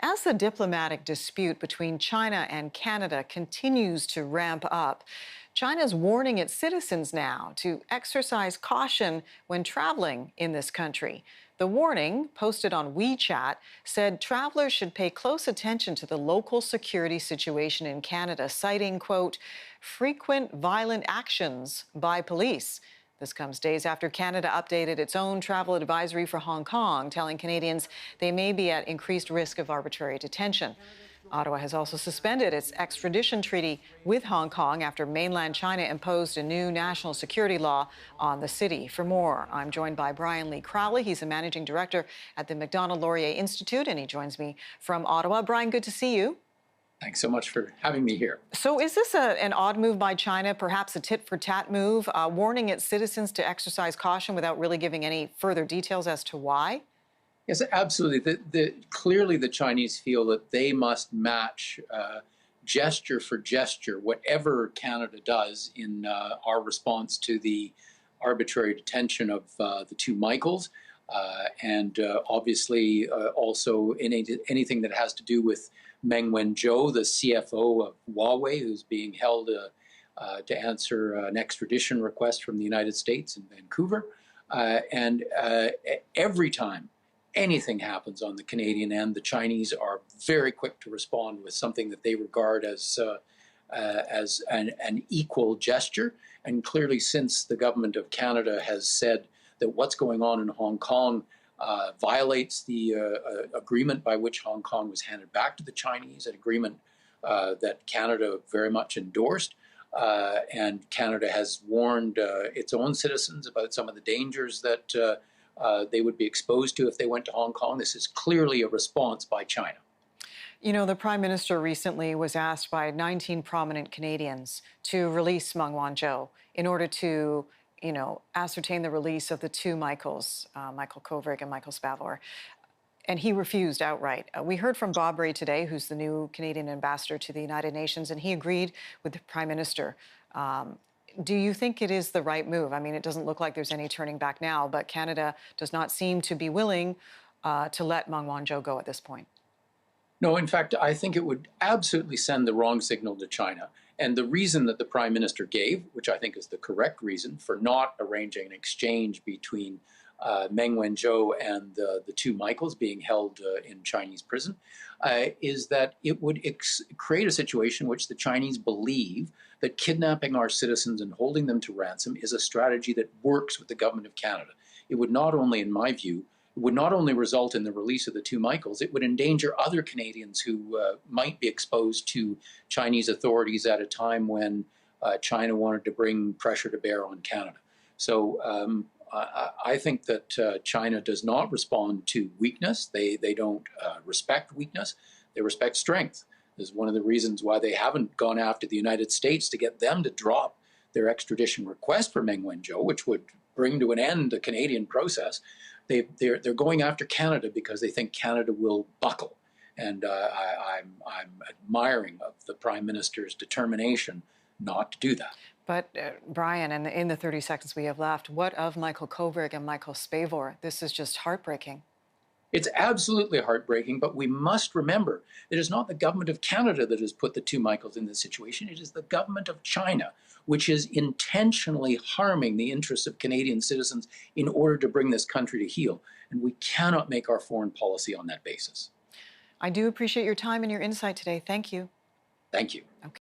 As the diplomatic dispute between China and Canada continues to ramp up, China's warning its citizens now to exercise caution when traveling in this country. The warning, posted on WeChat, said travelers should pay close attention to the local security situation in Canada, citing, quote, frequent violent actions by police. This comes days after Canada updated its own travel advisory for Hong Kong, telling Canadians they may be at increased risk of arbitrary detention. Ottawa has also suspended its extradition treaty with Hong Kong after mainland China imposed a new national security law on the city. For more, I'm joined by Brian Lee Crowley. He's a managing director at the Macdonald-Laurier Institute, and he joins me from Ottawa. Brian, good to see you. Thanks so much for having me here. So is this an odd move by China, perhaps a tit-for-tat move, warning its citizens to exercise caution without really giving any further details as to why? Yes, absolutely. Clearly, the Chinese feel that they must match gesture for gesture whatever Canada does in our response to the arbitrary detention of the two Michaels, and obviously also in anything that has to do with Meng Wanzhou, the CFO of Huawei, who's being held to answer an extradition request from the United States in Vancouver. And every time anything happens on the Canadian end, the Chinese are very quick to respond with something that they regard as an equal gesture. And clearly, since the government of Canada has said that what's going on in Hong Kong violates the agreement by which Hong Kong was handed back to the Chinese, an agreement that Canada very much endorsed. And Canada has warned its own citizens about some of the dangers that they would be exposed to if they went to Hong Kong. This is clearly a response by China. You know, the Prime Minister recently was asked by 19 prominent Canadians to release Meng Wanzhou in order to ascertain the release of the two Michaels, Michael Kovrig and Michael Spavor. And he refused outright. We heard from Bob Rae today, who's the new Canadian ambassador to the United Nations, and he agreed with the Prime Minister. Do you think it is the right move? I mean, it doesn't look like there's any turning back now, but Canada does not seem to be willing to let Meng Wanzhou go at this point. No, in fact, I think it would absolutely send the wrong signal to China. And the reason that the Prime Minister gave, which I think is the correct reason for not arranging an exchange between Meng Wanzhou and the two Michaels being held in Chinese prison, is that it would create a situation in which the Chinese believe that kidnapping our citizens and holding them to ransom is a strategy that works with the government of Canada. It would not only, in my view, it would not only result in the release of the two Michaels, it would endanger other Canadians who might be exposed to Chinese authorities at a time when China wanted to bring pressure to bear on Canada. So I think that China does not respond to weakness. They don't respect weakness. They respect strength. This is one of the reasons why they haven't gone after the United States to get them to drop their extradition request for Meng Wanzhou, which would bring to an end the Canadian process. They're going after Canada because they think Canada will buckle. And I'm admiring of the Prime Minister's determination not to do that. But Brian, in the 30 seconds we have left, what of Michael Kovrig and Michael Spavor? This is just heartbreaking. It's absolutely heartbreaking, but we must remember it is not the government of Canada that has put the two Michaels in this situation. It is the government of China, which is intentionally harming the interests of Canadian citizens in order to bring this country to heel. And we cannot make our foreign policy on that basis. I do appreciate your time and your insight today. Thank you. Thank you. Okay.